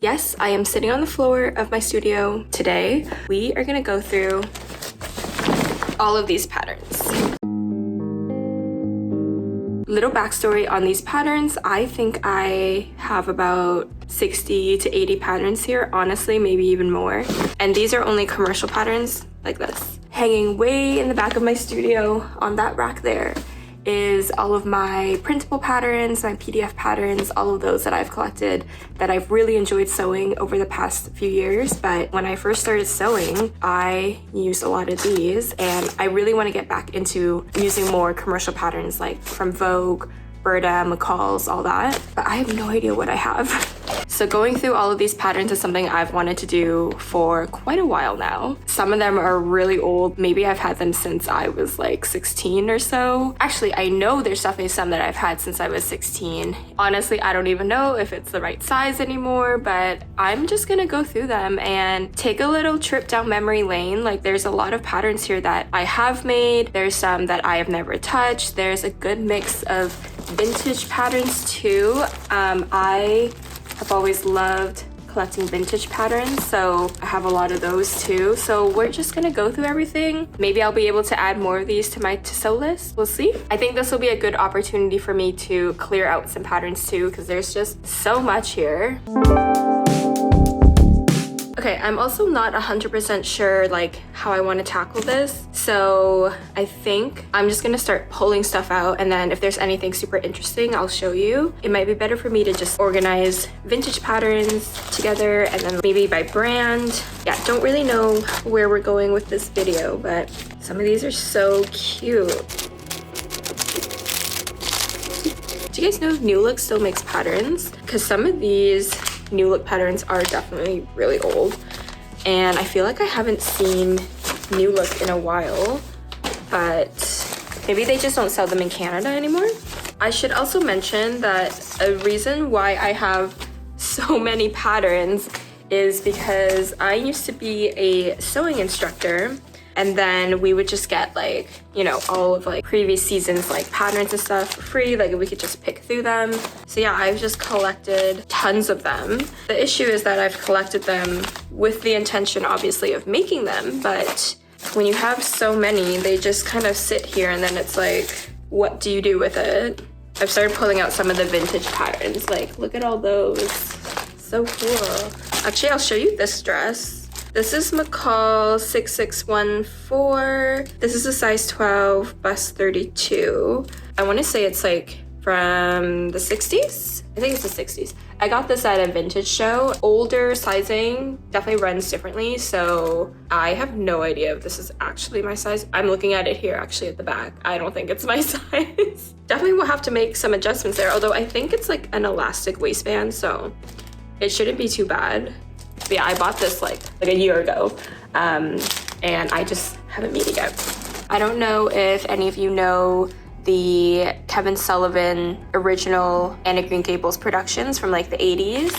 Yes, I am sitting on the floor of my studio today. We are gonna go through all of these patterns. Little backstory on these patterns. I think I have about 60 to 80 patterns here, honestly, maybe even more. And these are only commercial patterns like this. Hanging way in the back of my studio on that rack there is all of my printable patterns, my PDF patterns, all of those that I've collected that I've really enjoyed sewing over the past few years. But when I first started sewing, I used a lot of these, and I really want to get back into using more commercial patterns like from Vogue, McCalls, all that. But I have no idea what I have. So going through all of these patterns is something I've wanted to do for quite a while now. Some of them are really old. Maybe I've had them since I was like 16 or so. Actually, I know there's definitely some that I've had since I was 16. Honestly, I don't even know if it's the right size anymore, but I'm just gonna go through them and take a little trip down memory lane. Like, there's a lot of patterns here that I have made. There's some that I have never touched. There's a good mix of vintage patterns too. I have always loved collecting vintage patterns, so I have a lot of those too. So we're just gonna go through everything. Maybe I'll be able to add more of these to my to-sew list. We'll see. I think this will be a good opportunity for me to clear out some patterns too, because there's just so much here. Okay, I'm also not 100% sure like how I want to tackle this. So I think I'm just gonna start pulling stuff out, and then if there's anything super interesting, I'll show you. It might be better for me to just organize vintage patterns together and then maybe by brand. Yeah, don't really know where we're going with this video, but some of these are so cute. Do you guys know New Look still makes patterns? Because some of these New Look patterns are definitely really old, and I feel like I haven't seen New Look in a while, but maybe they just don't sell them in Canada anymore. I should also mention that a reason why I have so many patterns is because I used to be a sewing instructor, and then we would just get like, you know, all of like previous seasons like patterns and stuff for free. Like, we could just pick through them. So yeah, I've just collected tons of them. The issue is that I've collected them with the intention obviously of making them, but when you have so many, they just kind of sit here, and then it's like, what do you do with it? I've started pulling out some of the vintage patterns. Like, look at all those. So cool. Actually, I'll show you this dress. This is McCalls 6614. This is a size 12, bust 32. I want to say it's like from the 60s. I think it's the 60s. I got this at a vintage show. Older sizing definitely runs differently, so I have no idea if this is actually my size. I'm looking at it here actually at the back. I don't think it's my size. Definitely will have to make some adjustments there, although I think it's like an elastic waistband, so it shouldn't be too bad. But yeah, I bought this like a year ago, and I just haven't made it yet. I don't know if any of you know the Kevin Sullivan original Anne of Green Gables productions from like the 80s,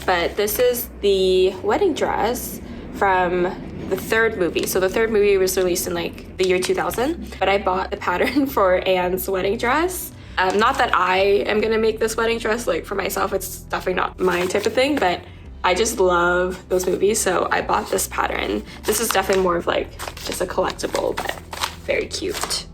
but this is the wedding dress from the third movie. So the third movie was released in like the year 2000, but I bought the pattern for Anne's wedding dress. Not that I am gonna make this wedding dress like for myself, it's definitely not my type of thing, but I just love those movies, so I bought this pattern. This is definitely more of like just a collectible, but very cute.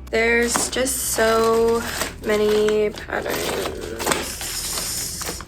There's just so many patterns.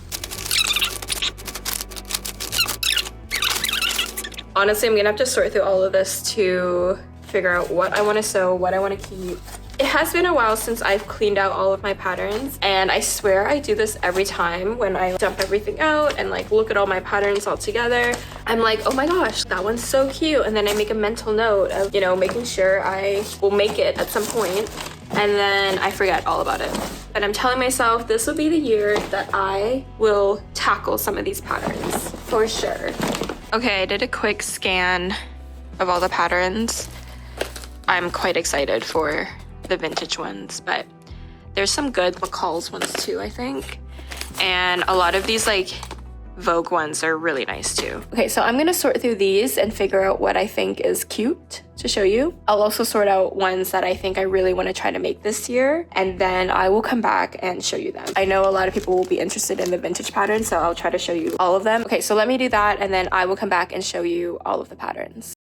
Honestly, I'm gonna have to sort through all of this to figure out what I want to sew, what I want to keep. It has been a while since I've cleaned out all of my patterns, and I swear I do this every time when I dump everything out and like look at all my patterns all together. I'm like, oh my gosh, that one's so cute, and then I make a mental note of, you know, making sure I will make it at some point, and then I forget all about it. But I'm telling myself this will be the year that I will tackle some of these patterns for sure. Okay, I did a quick scan of all the patterns. I'm quite excited for the vintage ones, but there's some good McCalls ones too, I think. And a lot of these like Vogue ones are really nice too. Okay, so I'm gonna sort through these and figure out what I think is cute to show you. I'll also sort out ones that I think I really want to try to make this year, and then I will come back and show you them. I know a lot of people will be interested in the vintage patterns, so I'll try to show you all of them. Okay, so let me do that, and then I will come back and show you all of the patterns.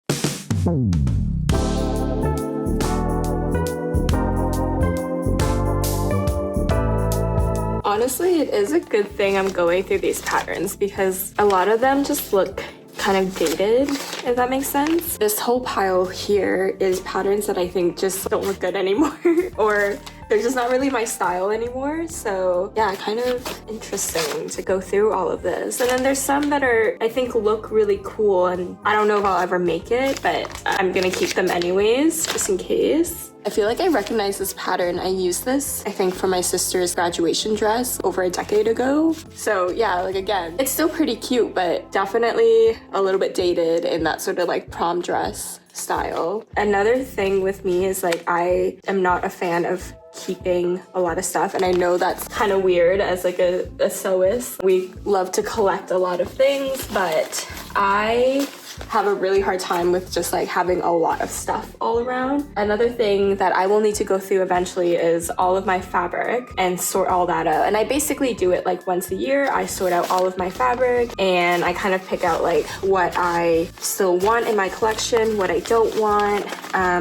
Honestly, it is a good thing I'm going through these patterns because a lot of them just look kind of dated, if that makes sense. This whole pile here is patterns that I think just don't look good anymore or they're just not really my style anymore. So yeah, kind of interesting to go through all of this. And then there's some that are, I think, look really cool, and I don't know if I'll ever make it, but I'm gonna keep them anyways, just in case. I feel like I recognize this pattern. I used this, I think, for my sister's graduation dress over a decade ago. So yeah, like again, it's still pretty cute, but definitely a little bit dated in that sort of like prom dress style. Another thing with me is like I am not a fan of keeping a lot of stuff, and I know that's kind of weird as like a sewist. We love to collect a lot of things, but I have a really hard time with just like having a lot of stuff all around. Another thing that I will need to go through eventually is all of my fabric and sort all that out. And I basically do it like once a year. I sort out all of my fabric and I kind of pick out like what I still want in my collection, what I don't want,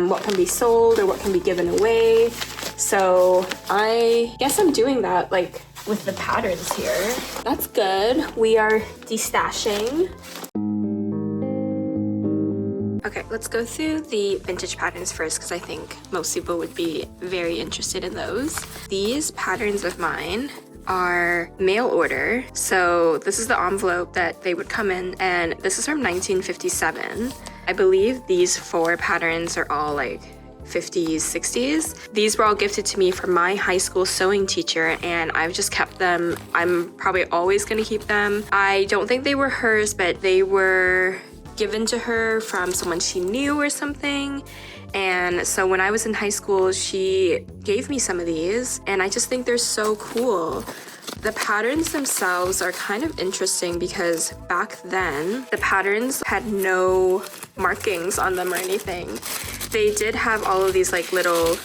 what can be sold or what can be given away. So I guess I'm doing that like with the patterns here. That's good. We are destashing. Okay, let's go through the vintage patterns first because I think most people would be very interested in those. These patterns of mine are mail order. So this is the envelope that they would come in, and this is from 1957. I believe these 4 patterns are all like 50s, 60s. These were all gifted to me from my high school sewing teacher, and I've just kept them. I'm probably always gonna keep them. I don't think they were hers, but they were given to her from someone she knew or something. And so when I was in high school, she gave me some of these, and I just think they're so cool. The patterns themselves are kind of interesting because back then, the patterns had no markings on them or anything. They did have all of these like little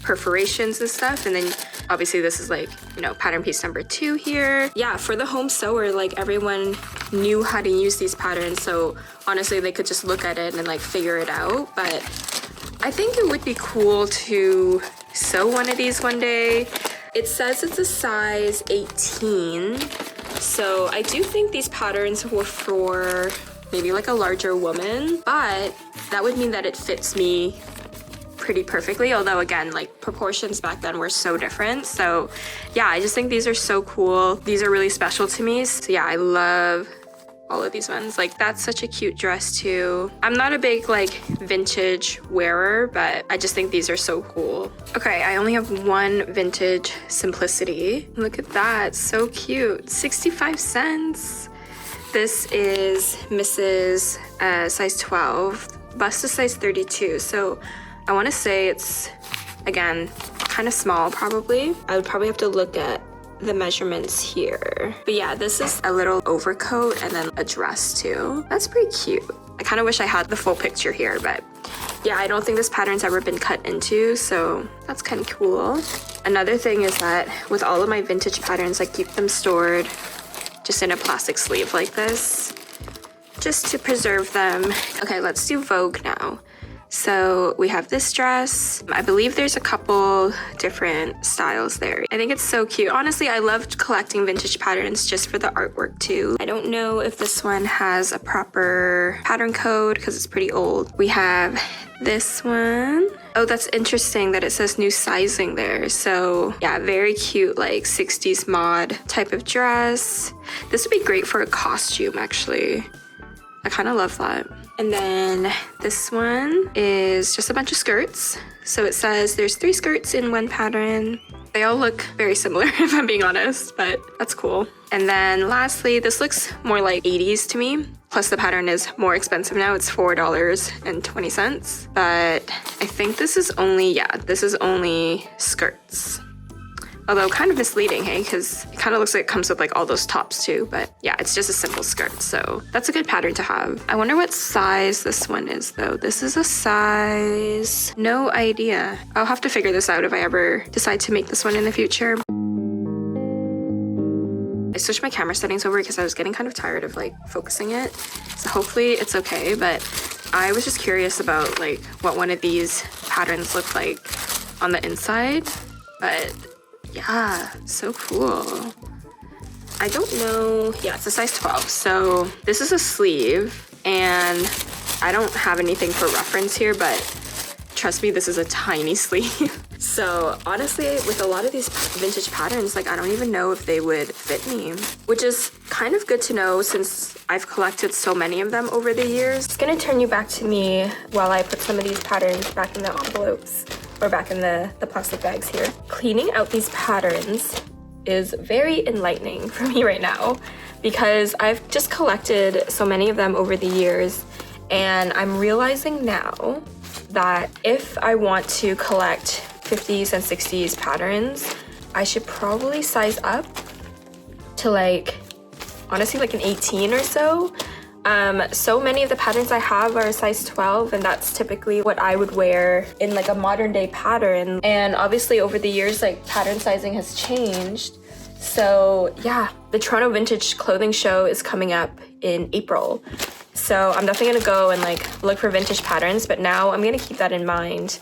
perforations and stuff, and then obviously this is like, you know, pattern piece number 2 here. Yeah, for the home sewer, like everyone knew how to use these patterns, so honestly they could just look at it and like figure it out. But I think it would be cool to sew one of these one day. It says it's a size 18, so I do think these patterns were for maybe like a larger woman, but that would mean that it fits me pretty perfectly, although again, like proportions back then were so different. So yeah, I just think these are so cool. These are really special to me. So yeah, I love all of these ones. Like that's such a cute dress too. I'm not a big like vintage wearer, but I just think these are so cool. Okay, I only have one vintage Simplicity. Look at that, so cute. 65 cents. This is Mrs. Size 12, bust is size 32. So I want to say it's, again, kind of small probably. I would probably have to look at the measurements here. But yeah, this is a little overcoat and then a dress too. That's pretty cute. I kind of wish I had the full picture here, but yeah, I don't think this pattern's ever been cut into, so that's kind of cool. Another thing is that with all of my vintage patterns, I keep them stored just in a plastic sleeve like this, just to preserve them. Okay, let's do Vogue now. So we have this dress. I believe there's a couple different styles there. I think it's so cute. Honestly, I loved collecting vintage patterns just for the artwork too. I don't know if this one has a proper pattern code because it's pretty old. We have this one. Oh, that's interesting that it says new sizing there. So yeah, very cute, like 60s mod type of dress. This would be great for a costume actually. I kind of love that. And then this one is just a bunch of skirts. So it says there's 3 skirts in one pattern. They all look very similar if I'm being honest, but that's cool. And then lastly, this looks more like 80s to me. Plus the pattern is more expensive now. It's $4.20. But I think this is only, yeah, this is only skirts. Although kind of misleading, hey, because it kind of looks like it comes with like all those tops too. But yeah, it's just a simple skirt. So that's a good pattern to have. I wonder what size this one is though. This is a size, no idea. I'll have to figure this out if I ever decide to make this one in the future. I switched my camera settings over because I was getting kind of tired of like focusing it. So hopefully it's okay, but I was just curious about like what one of these patterns look like on the inside. But yeah, so cool. I don't know, yeah, it's a size 12. So this is a sleeve and I don't have anything for reference here, but trust me, this is a tiny sleeve. So honestly, with a lot of these vintage patterns, like I don't even know if they would fit me, which is kind of good to know since I've collected so many of them over the years. It's gonna turn you back to me while I put some of these patterns back in the envelopes or back in the plastic bags here. Cleaning out these patterns is very enlightening for me right now because I've just collected so many of them over the years, and I'm realizing now that if I want to collect 50s and 60s patterns, I should probably size up to like, honestly, like an 18 or so. So many of the patterns I have are a size 12, and that's typically what I would wear in like a modern day pattern. And obviously over the years, like pattern sizing has changed. So yeah, the Toronto Vintage Clothing Show is coming up in April. So I'm definitely gonna go and like look for vintage patterns, but now I'm gonna keep that in mind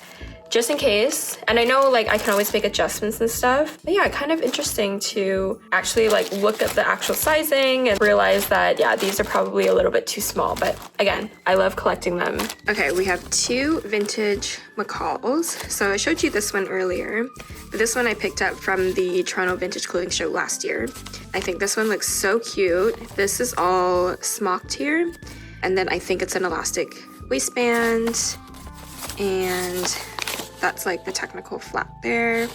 just in case. And I know like I can always make adjustments and stuff, but yeah, kind of interesting to actually like look at the actual sizing and realize that, yeah, these are probably a little bit too small, but again, I love collecting them. Okay, we have two vintage McCalls. So I showed you this one earlier, but this one I picked up from the Toronto Vintage Clothing Show last year. I think this one looks so cute. This is all smocked here, and then I think it's an elastic waistband, and that's like the technical flap there.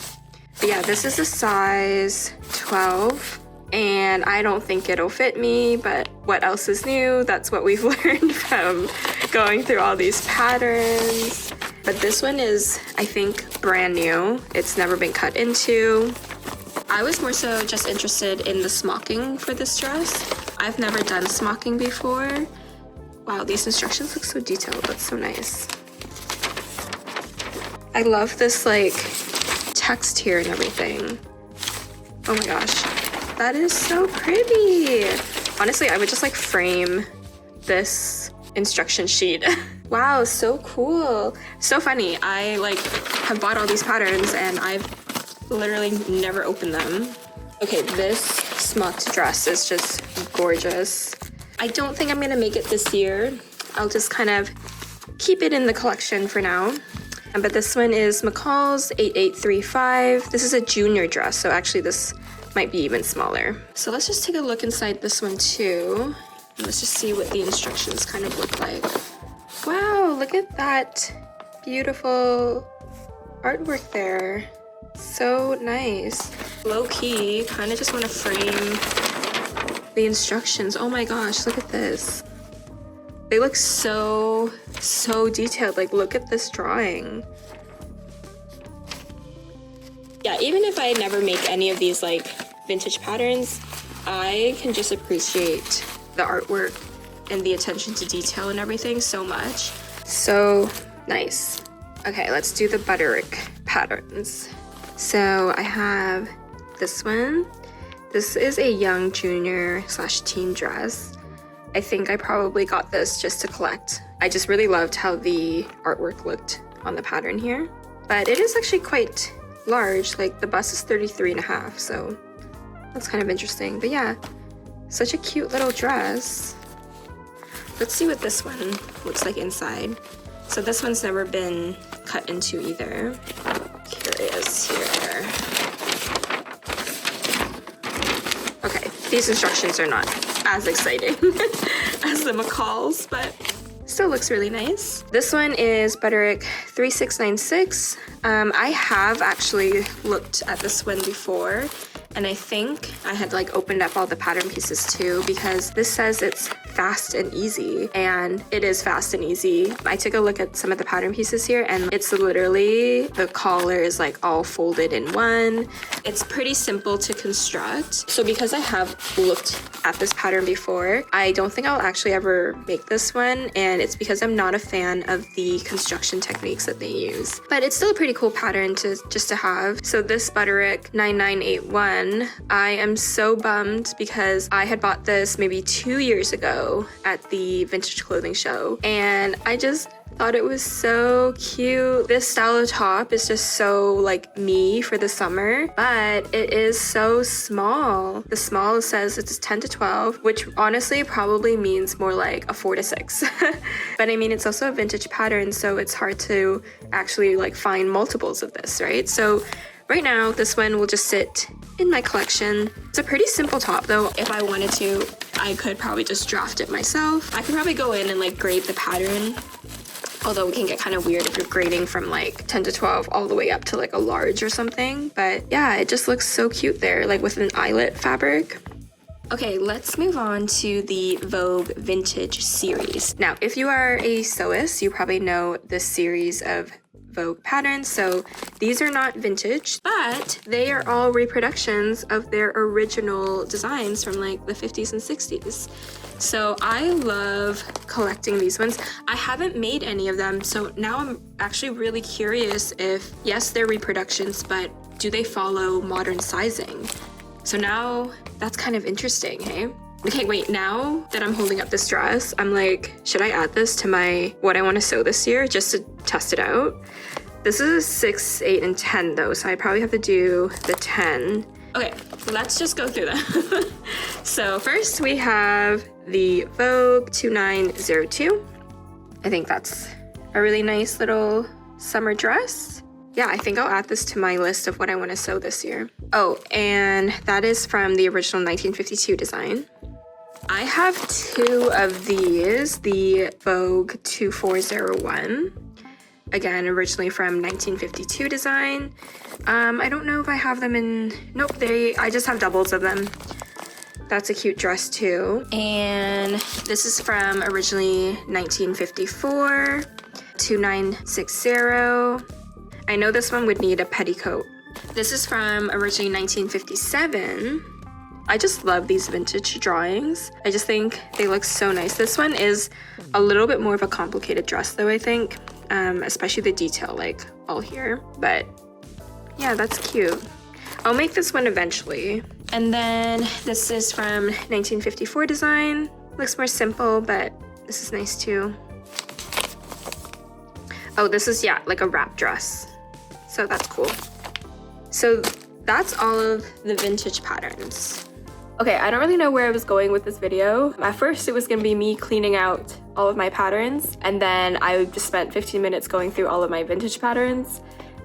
But yeah, this is a size 12 and I don't think it'll fit me, but what else is new? That's what we've learned from going through all these patterns. But this one is, I think, brand new. It's never been cut into. I was more so just interested in the smocking for this dress. I've never done smocking before. Wow, these instructions look so detailed. That's so nice. I love this like text here and everything. Oh my gosh, that is so pretty. Honestly, I would just like frame this instruction sheet. Wow, so cool. So funny. I like have bought all these patterns and I've literally never opened them. Okay, this smocked dress is just gorgeous. I don't think I'm gonna make it this year. I'll just kind of keep it in the collection for now. But this one is McCalls 8835. This is a junior dress, so actually this might be even smaller. So let's just take a look inside this one too. And let's just see what the instructions kind of look like. Wow, look at that beautiful artwork there. So nice. Low key, kind of just want to frame the instructions. Oh my gosh, look at this. They look so detailed. Like, look at this drawing. Yeah, even if I never make any of these like vintage patterns, I can just appreciate the artwork and the attention to detail and everything so much. So nice. Okay, let's do the Butterick patterns. So I have this one. This is a young junior / teen dress. I think I probably got this just to collect. I just really loved how the artwork looked on the pattern here. But it is actually quite large, like the bust is 33.5, so that's kind of interesting. But yeah, such a cute little dress. Let's see what this one looks like inside. So this one's never been cut into either. Curious here. Okay, these instructions are not as exciting as the McCalls, but still looks really nice. This one is Butterick 3696. I have actually looked at this one before, and I think I had like opened up all the pattern pieces too, because this says it's fast and easy, and it is fast and easy. I took a look at some of the pattern pieces here, and it's literally, the collar is like all folded in one. It's pretty simple to construct. So because I have looked at this pattern before, I don't think I'll actually ever make this one, and it's because I'm not a fan of the construction techniques that they use. But it's still a pretty cool pattern to just to have. So this Butterick 9981, I am so bummed because I had bought this maybe 2 years ago at the vintage clothing show, and I just thought it was so cute. This style of top is just so like me for the summer, but it is so small. The small says it's 10 to 12, which honestly probably means more like a 4 to 6. But I mean, it's also a vintage pattern, so it's hard to actually like find multiples of this, right? So right now, this one will just sit in my collection. It's a pretty simple top though. If I wanted to, I could probably just draft it myself. I could probably go in and like grade the pattern, although it can get kind of weird if you're grading from like 10 to 12 all the way up to like a large or something. But yeah, it just looks so cute there, like with an eyelet fabric. Okay, let's move on to the Vogue Vintage Series. Now, if you are a sewist, you probably know this series of Vogue patterns. So these are not vintage, but they are all reproductions of their original designs from like the 50s and 60s. So I love collecting these ones. I haven't made any of them, so now I'm actually really curious if, yes, they're reproductions, but do they follow modern sizing? So now that's kind of interesting, hey? Okay, wait, now that I'm holding up this dress, I'm like, should I add this to my what I want to sew this year just to test it out? This is a 6, 8, and 10 though, so I probably have to do the 10. Okay, let's just go through them. So first we have the Vogue 2902. I think that's a really nice little summer dress. Yeah, I think I'll add this to my list of what I want to sew this year. Oh, and that is from the original 1952 design. I have 2 of these, the Vogue 2401. Again, originally from 1952 design. I don't know if I have them in, nope, I just have doubles of them. That's a cute dress too. And this is from originally 1954, 2960. I know this one would need a petticoat. This is from originally 1957. I just love these vintage drawings. I just think they look so nice. This one is a little bit more of a complicated dress though, I think. Especially the detail like all here. But yeah, that's cute. I'll make this one eventually. And then this is from 1954 design. Looks more simple, but this is nice too. Oh, this is, yeah, like a wrap dress. So that's cool. So that's all of the vintage patterns. Okay, I don't really know where I was going with this video. At first, it was gonna be me cleaning out all of my patterns, and then I just spent 15 minutes going through all of my vintage patterns,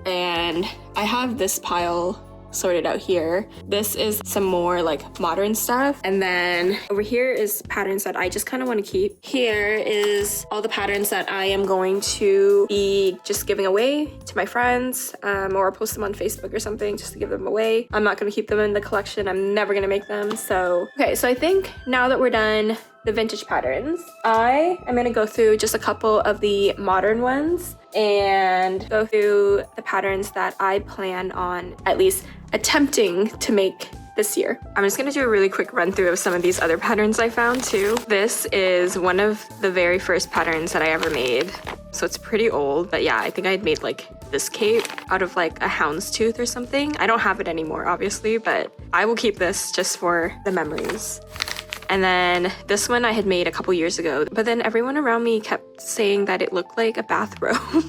and I have this pile sorted out here. This is some more like modern stuff, and then over here is patterns that I just kind of want to keep. Here is all the patterns that I am going to be just giving away to my friends, or post them on Facebook or something just to give them away. I'm not going to keep them in the collection. I'm never going to make them. So okay, so I think now that we're done the vintage patterns, I am going to go through just a couple of the modern ones and go through the patterns that I plan on at least attempting to make this year. I'm just gonna do a really quick run through of some of these other patterns I found too. This is one of the very first patterns that I ever made. So it's pretty old, but yeah, I think I had made like this cape out of like a houndstooth or something. I don't have it anymore, obviously, but I will keep this just for the memories. And then this one I had made a couple years ago, but then everyone around me kept saying that it looked like a bathrobe.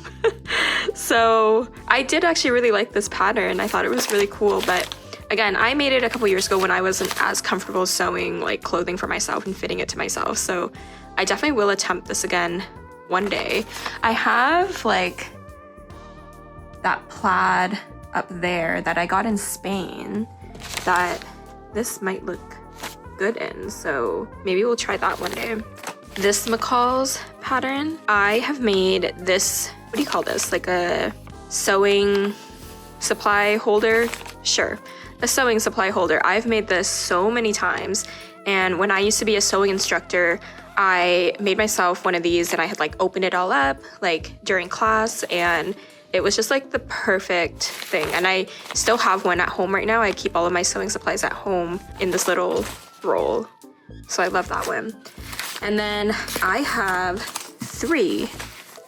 So I did actually really like this pattern. I thought it was really cool, but again, I made it a couple years ago when I wasn't as comfortable sewing like clothing for myself and fitting it to myself. So I definitely will attempt this again one day. I have like that plaid up there that I got in Spain that this might look good in, so maybe we'll try that one day. This McCalls pattern, I have made this, what do you call this? Like a sewing supply holder? Sure, a sewing supply holder. I've made this so many times, and when I used to be a sewing instructor, I made myself one of these and I had like opened it all up like during class, and it was just like the perfect thing. And I still have one at home right now. I keep all of my sewing supplies at home in this little roll. So I love that one. And then I have 3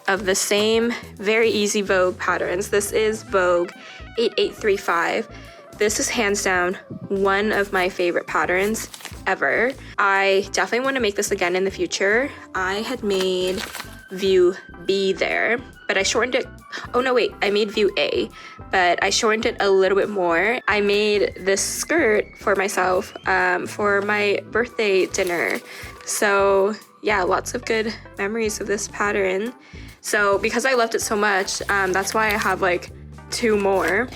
of the same very easy Vogue patterns. This is Vogue 8835. This is hands down one of my favorite patterns ever. I definitely want to make this again in the future. I had made view B there, but I shortened it. Oh no, wait, I made view A, but I shortened it a little bit more. I made this skirt for myself for my birthday dinner. So yeah, lots of good memories of this pattern. So because I loved it so much, that's why I have like 2 more.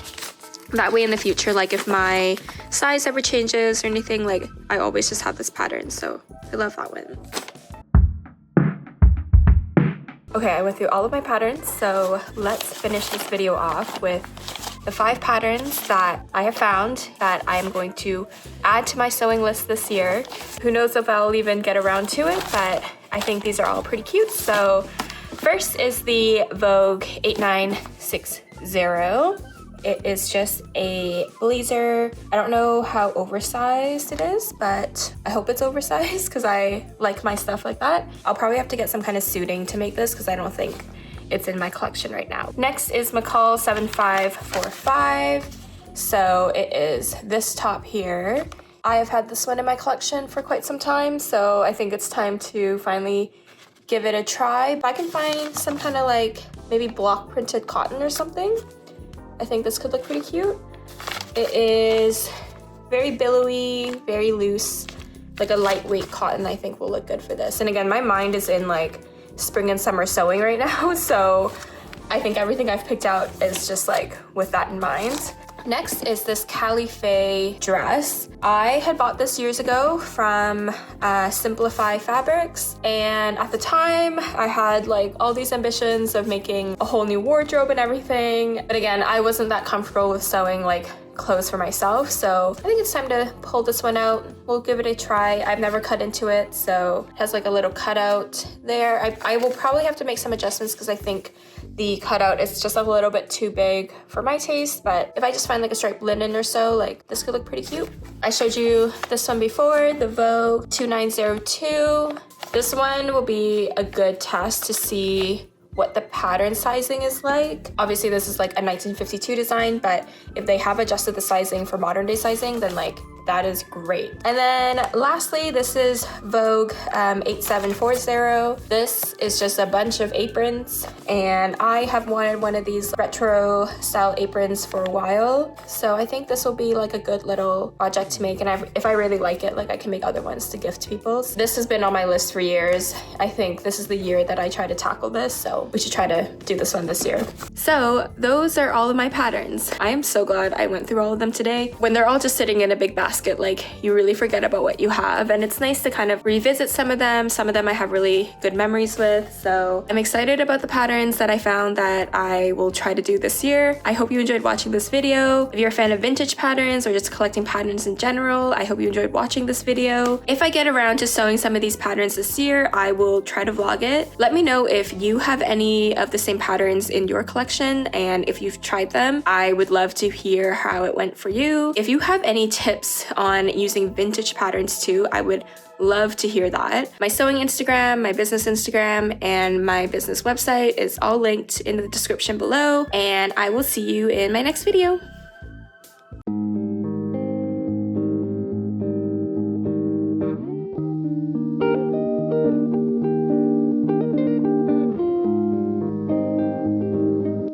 That way in the future, like if my size ever changes or anything, like I always just have this pattern. So I love that one. Okay, I went through all of my patterns, so let's finish this video off with the 5 patterns that I have found that I am going to add to my sewing list this year. Who knows if I'll even get around to it, but I think these are all pretty cute. So first is the Vogue 8960. It is just a blazer. I don't know how oversized it is, but I hope it's oversized because I like my stuff like that. I'll probably have to get some kind of suiting to make this because I don't think it's in my collection right now. Next is McCalls 7545. So it is this top here. I have had this one in my collection for quite some time, so I think it's time to finally give it a try. If I can find some kind of like maybe block printed cotton or something, I think this could look pretty cute. It is very billowy, very loose, like a lightweight cotton I think will look good for this. And again, my mind is in like spring and summer sewing right now, so I think everything I've picked out is just like with that in mind. Next is this calife dress. I had bought this years ago from Simplify Fabrics, and at the time I had like all these ambitions of making a whole new wardrobe and everything, but again, I wasn't that comfortable with sewing like clothes for myself, so I think it's time to pull this one out. We'll give it a try. I've never cut into it, so it has like a little cutout there. I will probably have to make some adjustments because I think the cutout is just a little bit too big for my taste, but if I just find like a striped linen or so, like this could look pretty cute. I showed you this one before, the Vogue 2902. This one will be a good test to see what the pattern sizing is like. Obviously this is like a 1952 design, but if they have adjusted the sizing for modern day sizing, then like that is great. And then lastly, this is Vogue 8740. This is just a bunch of aprons, and I have wanted one of these retro style aprons for a while. So I think this will be like a good little project to make, and if I really like it, like I can make other ones to gift to people. So this has been on my list for years. I think this is the year that I try to tackle this, so we should try to do this one this year. So those are all of my patterns. I am so glad I went through all of them today. When they're all just sitting in a big basket, like you really forget about what you have, and it's nice to kind of revisit some of them. Some of them I have really good memories with, so I'm excited about the patterns that I found that I will try to do this year. I hope you enjoyed watching this video. If you're a fan of vintage patterns or just collecting patterns in general, I hope you enjoyed watching this video. If I get around to sewing some of these patterns this year, I will try to vlog it. Let me know if you have any of the same patterns in your collection, and if you've tried them, I would love to hear how it went for you. If you have any tips on using vintage patterns too, I would love to hear that. My sewing Instagram, my business Instagram, and my business website is all linked in the description below, and I will see you in my next video.